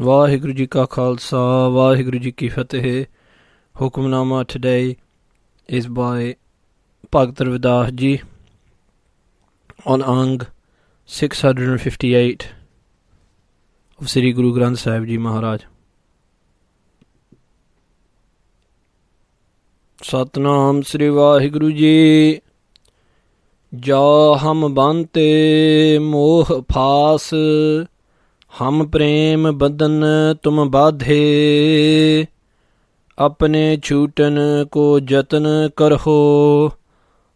ਵਾਹਿਗੁਰੂ ਜੀ ਕਾ ਖਾਲਸਾ ਵਾਹਿਗੁਰੂ ਜੀ ਕੀ ਫਤਿਹ. Hukamnama today is by Bhagt Ravi Daas ji on Ang 658 of Sri Guru Granth Sahib Ji Maharaj. Satnam Sri Vaheguru Ji. जा हम बांते मोह फास, हम प्रेम बदन तुम बाधे, अपने छूटन को जतन करहो,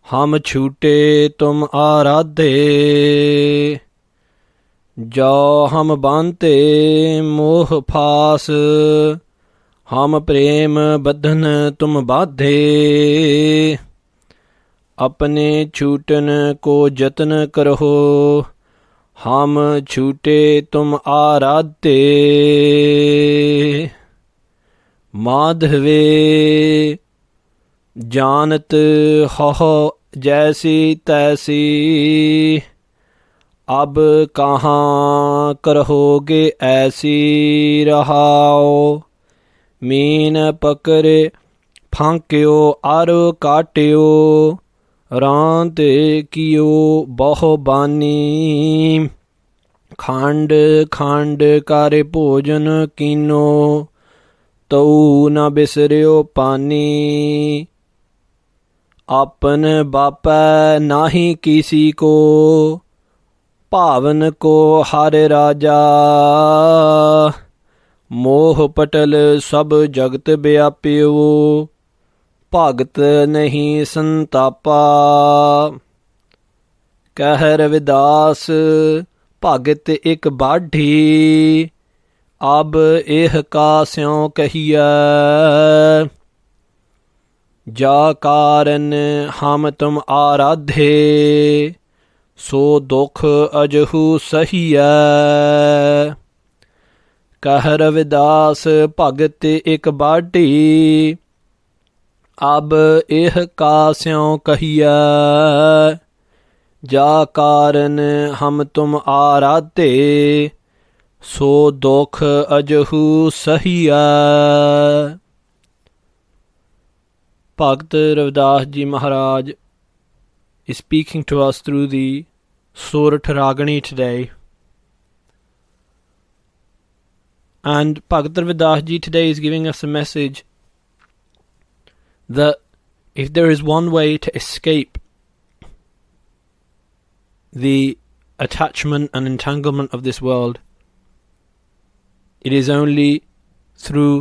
हम छूटे तुम आराधे. जा हम बांते मोह फास, हम प्रेम बदन तुम बाधे, अपने छूटन को जतन करहो, हम छूटे तुम आराधे. माधवे जानत हो जैसी तैसी, अब कहाँ करहोगे ऐसी रहाओ. मीन पकड़े फांक्यो आर काट्यो, रांत कियो बहु बानी. खंड खंड कर भोजन कीनो, तऊ न बिसरियो पानी. आपन बापै नाही किसी को, भावन को हर राजा. मोह पटल सब जगत व्याप्यो, भगत नहीं संतापा. कह रविदास भगत एक बाढ़ी, अब एह का स्यों कहिया. जा कारण हम तुम आराधे, सो दुख अजहू सहिया. कह रविदास भगत एक बाढ़ी, अब एह का स्यों कहिया. जा कारण हम तुम आराधे, सो दुख अजहू सहिया. Bhakt Ravi Daas Ji Maharaj is speaking to us through the Sorath Ragini today. And Bhakt Ravi Daas Ji today is giving us a message that if there is one way to escape the attachment and entanglement of this world, it is only through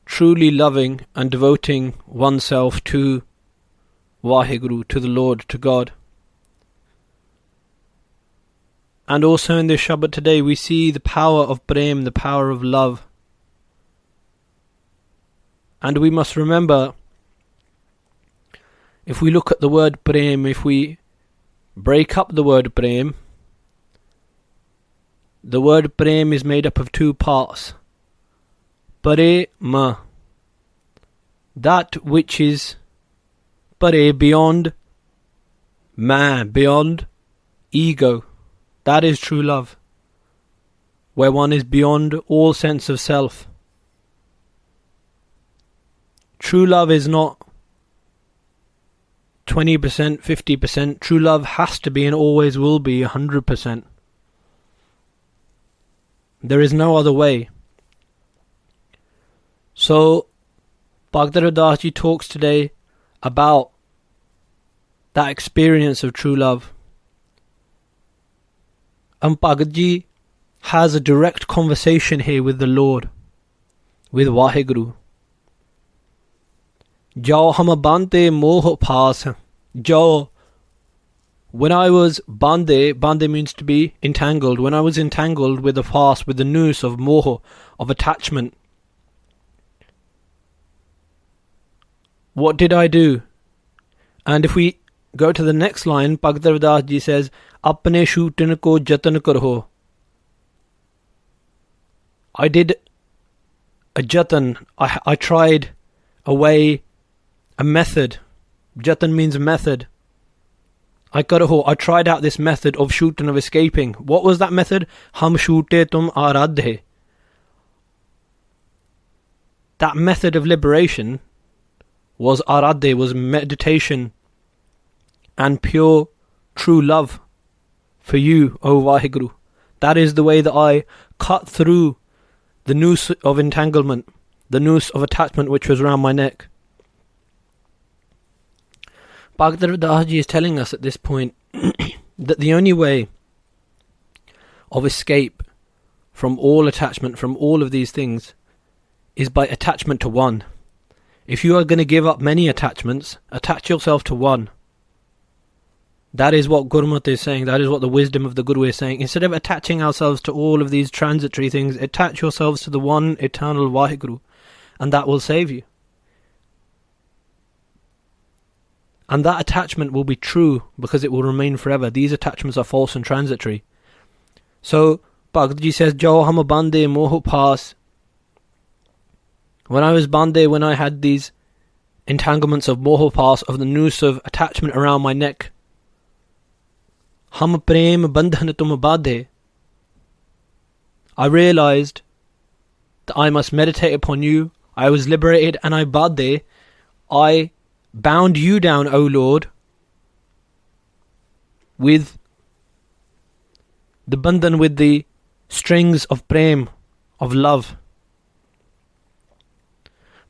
truly loving and devoting oneself to Vaheguru, to the Lord, to God. And also in this Shabbat today we see the power of Prem, the power of love. And we must remember, if we look at the word Prem, if we break up the word Prem, the word Prem is made up of two parts. Parema, that which is pare, beyond man, beyond ego. That is true love, where one is beyond all sense of self. True love is not 20%, 50%. True love has to be and always will be 100%. There is no other way. So, Bhakt Ravi Daas Ji talks today about that experience of true love. And Bhakt Ji has a direct conversation here with the Lord, with Vaheguru. Jao hum bande moh phas. Jao. When I was bande means to be entangled. When I was entangled with the fast, with the noose of moh, of attachment, what did I do? And if we go to the next line, Bhakt Ravi Daas Ji says, apne shootan ko jatan karho. I did a jatan. I tried a way, a method. Jatan means method. I tried out this method of shooting, of escaping. What was that method? Hum shoote tum aradhe. That method of liberation was aradhe, was meditation and pure, true love for you, O Vaheguru. That is the way that I cut through the noose of entanglement, the noose of attachment which was around my neck. Bhagavad Ravi Daas is telling us at this point that the only way of escape from all attachment, from all of these things, is by attachment to one. If you are going to give up many attachments, attach yourself to one. That is what Gurmat is saying. That is what the wisdom of the Guru is saying. Instead of attaching ourselves to all of these transitory things, attach yourselves to the one eternal Vaheguru, and that will save you. And that attachment will be true because it will remain forever. These attachments are false and transitory. So Bhagavad Ji says, Jo hum bande moh paas. When I was bande, when I had these entanglements of moh paas, of the noose of attachment around my neck, hum prem bandhan tum badhe, I realized that I must meditate upon you. I was liberated, and I badhe, I bound you down, O Lord, with the bandhan, with the strings of prem, of love.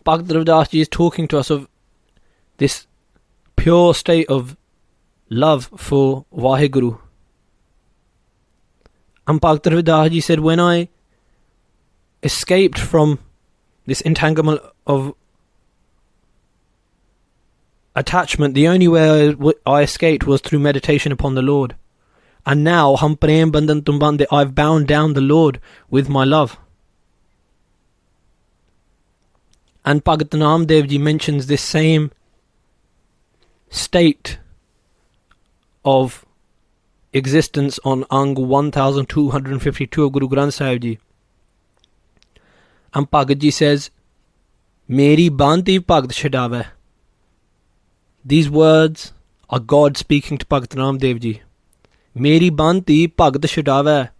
Bhagavad Ravi Daas is talking to us of this pure state of love for Vaheguru. And Bhagavad Ravi Daas said, when I escaped from this entanglement of attachment, the only way I escaped was through meditation upon the Lord. And now, hum prem bandhan tum bande, I've bound down the Lord with my love. And Bhagat Namdev Ji mentions this same state of existence on Ang 1252 of Guru Granth Sahib Ji. And Bhagat Ji says, Meri banti bhagt chadave. These words are God speaking to Bhagat Namdev Ji. Meri banti bhagt chadave.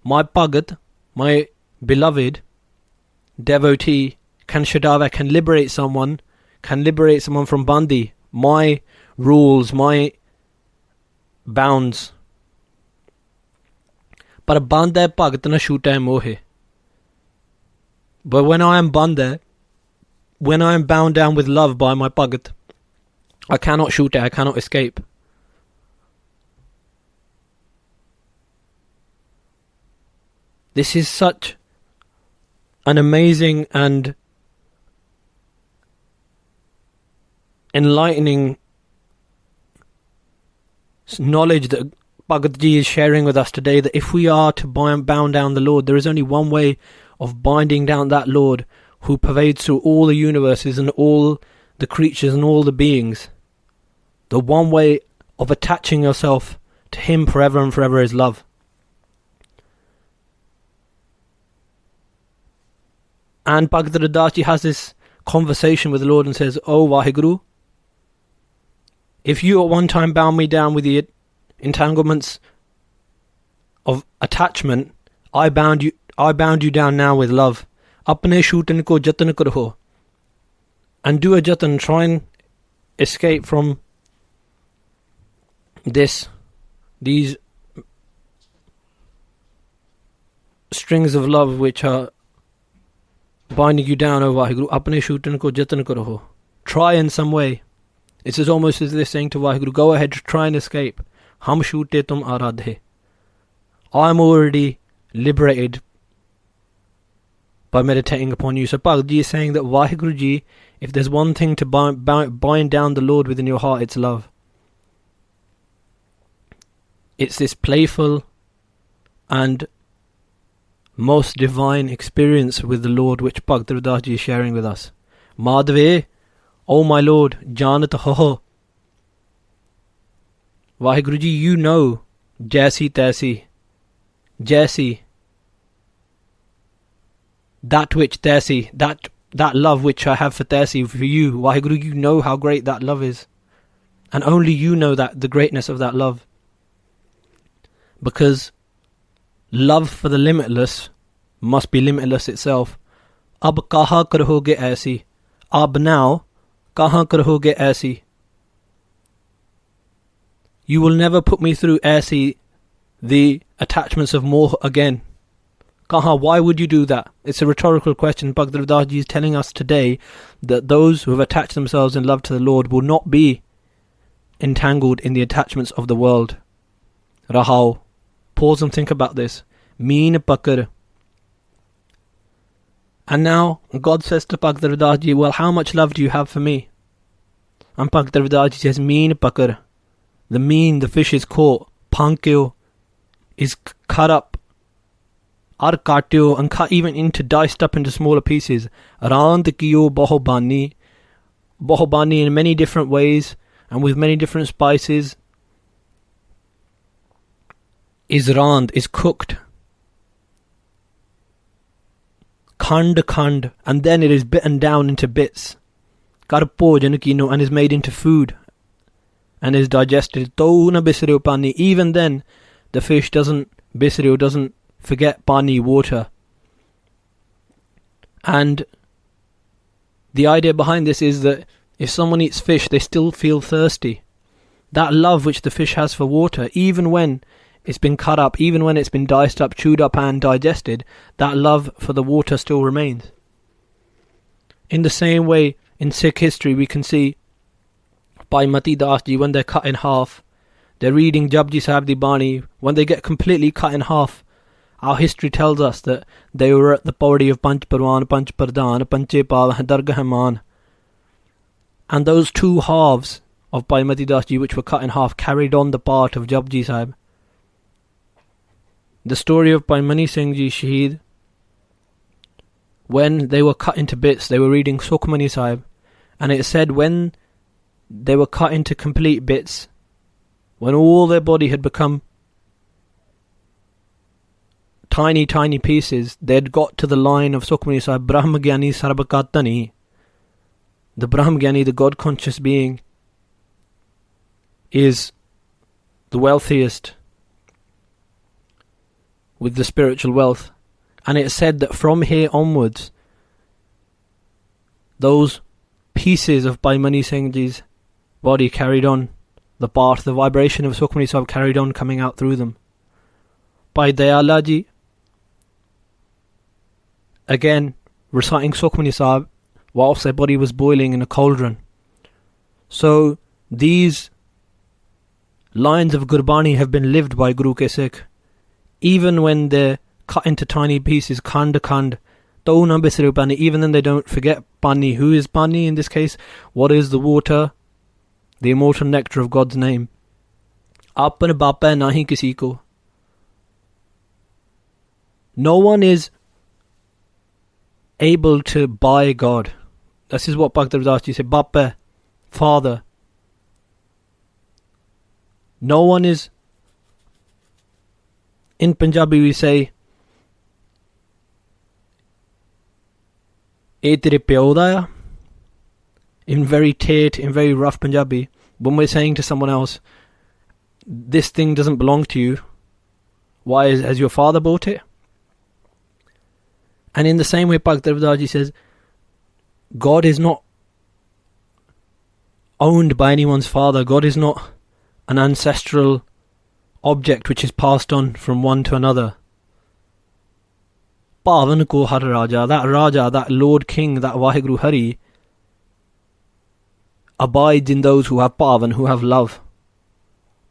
My Bhagat, my beloved devotee, can shadava, can liberate someone from bandi, my rules, my bounds. Par bandha bhagat na shootai mohe. But when I am bandha, when I am bound down with love by my bhagat, I cannot shoot it, I cannot escape. This is such an amazing and enlightening knowledge that Bhagavad Ji is sharing with us today, that if we are to bound down the Lord, there is only one way of binding down that Lord who pervades through all the universes and all the creatures and all the beings. The one way of attaching yourself to Him forever and forever is love. And Bhagavad Ravi Daas has this conversation with the Lord and says, Oh Vaheguru, if you at one time bound me down with the entanglements of attachment, I bound you down now with love. Apne shootan ko jatan karo. And do a jatan, try and escape from these strings of love which are binding you down, O Vaheguru. Apne shootan ko jatan karo. Try in some way. It's almost as they're saying to Vaheguru, go ahead, try and escape. Hum shoote tum aradhe. I'm already liberated by meditating upon you. So Bhagavad Ji is saying that Vaheguru Ji, if there's one thing to bind down the Lord within your heart, it's love. It's this playful and most divine experience with the Lord which Bhagavad Ravi Daas Ji is sharing with us. Madhve, O my Lord, Janat ho. Vaheguru Ji, you know, Jaisi Taisi, Jaisi, that which Taisi, that love which I have for Taisi, for you, Vaheguru, you know how great that love is. And only you know that, the greatness of that love. Because love for the limitless must be limitless itself. Ab kaha karoge aisi. Ab now, kaha karoge aisi. You will never put me through aisi, the attachments of moh again. Kaha, why would you do that? It's a rhetorical question. Bhakt Ravi Daas Ji is telling us today that those who have attached themselves in love to the Lord will not be entangled in the attachments of the world. Rahao. Pause and think about this. Meen pakar. And now God says to Bhakt Ravi Daas Ji, well, how much love do you have for me? And Bhakt Ravi Daas Ji says, Meen pakar. The meen, the fish is caught. Pankyo is cut up. Ar katyo, and cut even into, diced up into smaller pieces. Rand kiyo bahobani. Bahobani in many different ways and with many different spices. Is rand, is cooked. Khand, and then it is bitten down into bits. Karpo janakino, and is made into food and is digested. To na bisreo pani. Even then, the fish doesn't forget pani, water. And the idea behind this is that if someone eats fish, they still feel thirsty. That love which the fish has for water, even when it's been cut up, even when it's been diced up, chewed up and digested, that love for the water still remains. In the same way, in Sikh history, we can see by Ravi Daas Ji, when they're cut in half, they're reading Japji Sahib Di Bani. When they get completely cut in half, our history tells us that they were at the body of Panch Parwan, Panch Pradhan, Panche Pav, Dargah Man. And those two halves of Bhai Mati Das Ji, which were cut in half, carried on the part of Japji Sahib. The story of Bhai Mani Singh Ji Shaheed, when they were cut into bits, they were reading Sukhmani Sahib, and it said when they were cut into complete bits, when all their body had become tiny pieces, they had got to the line of Sukhmani Sahib, Brahmagyani Sarvakatani. The Brahmagyani, the God-conscious being, is the wealthiest with the spiritual wealth. And it said that from here onwards, those pieces of Bhai Mani Singh Ji's body carried on, the path, the vibration of Sukhmani Sahib carried on coming out through them. Bhai Dayala Ji, again, reciting Sukhmani Sahib whilst their body was boiling in a cauldron. So these lines of Gurbani have been lived by Guru Ke Sikh, even when they're cut into tiny pieces, khand, to na bisre pani, even then they don't forget pani. Who is pani in this case? What is the water? The immortal nectar of God's name. Apan bapa nahi kisi ko. No one is able to buy God. This is what Bhakt Ravi Das Ji said. Bapa, father. No one is. In Punjabi we say, "Eh tere pyo da ya." In very tate, in very rough Punjabi, when we're saying to someone else, "This thing doesn't belong to you. Why has your father bought it?" And in the same way, Bhakt Ravi Das Ji says, God is not owned by anyone's father. God is not an ancestral object which is passed on from one to another. Pavan ko har Raja, that Lord King, that Vaheguru Hari, abides in those who have Pavan, who have love.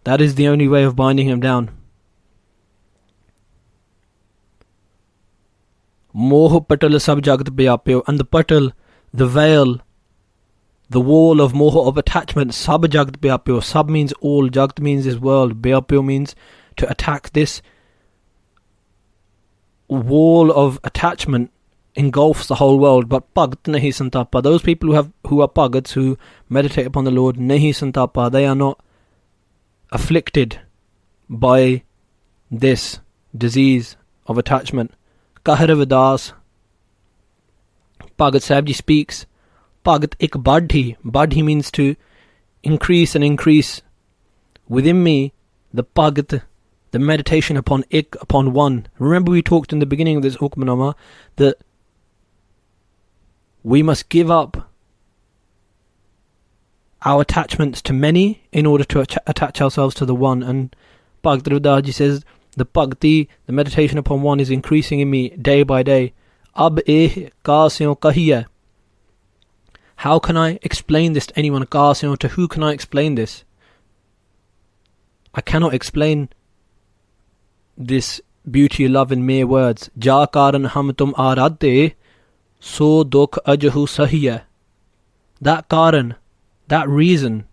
That is the only way of binding him down. Moh patal sab jagat vyapyo, and the patal, the veil, the wall of moh, of attachment, sab jagat vyapyo. Sab means all, jagat means this world, vyapyo means to attack. This wall of attachment engulfs the whole world. But bhagt nahi santapa, those people who are bhagats, who meditate upon the Lord, nahi santapa, they are not afflicted by this disease of attachment. Ravi Daas, Bhagat Sahib Ji speaks, Bhagat ik badhi. Badhi means to increase and increase within me the bhagat, the meditation upon ik, upon one. Remember we talked in the beginning of this hukmnama that we must give up our attachments to many in order to attach ourselves to the one. And Bhakt Ravi Daas says the bhakti, the meditation upon one, is increasing in me day by day. Ab eh ka syon kahiya. How can I explain this to anyone? Ka syon, to who can I explain this? I cannot explain this beauty of love in mere words. Ja karan hum tum aradhe, so dukh ajhu sahiya. That karan, that reason,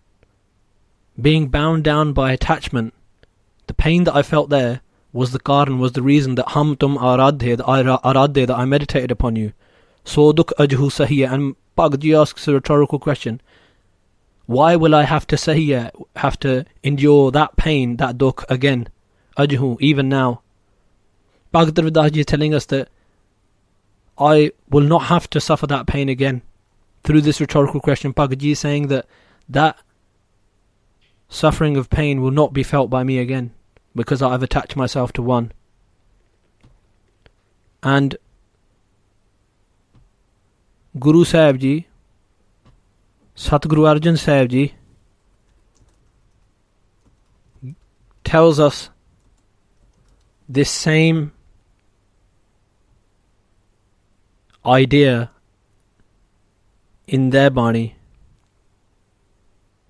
being bound down by attachment, the pain that I felt there was the karan, was the reason that hum tum aradhe, that I meditated upon you. So dukh ajhu sahiya. And Bhagavad asks a rhetorical question. Why will I have to sahiya, have to endure that pain, that dukh again? Ajhu, even now. Bhagavad Ravi is telling us that I will not have to suffer that pain again. Through this rhetorical question, Bhagavad is saying that that suffering of pain will not be felt by me again, because I have attached myself to one. And Guru Sahib Ji, Satguru Arjan Sahib Ji, tells us this same idea in their Bani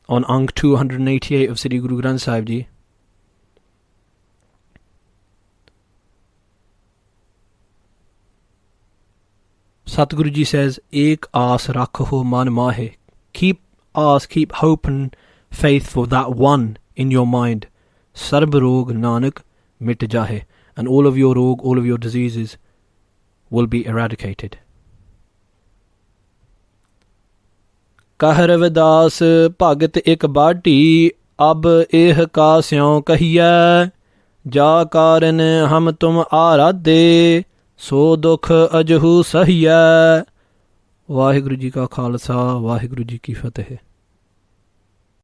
on Ang 288 of Sri Guru Granth Sahib Ji. Satguru Ji says, Ek aas rakho man mahe. Keep aas, keep hope and faith for that one in your mind. Sarb rog nanak mit jahe. And all of your rog, all of your diseases will be eradicated. Kah Ravi Daas bhagat ek baati, ab eh ka syon kahiya. Ja karan hum tum aradhe, so dukh ajhu sahiya. Vaheguru Ji ka Khalsa, Vaheguru Ji ki Fateh.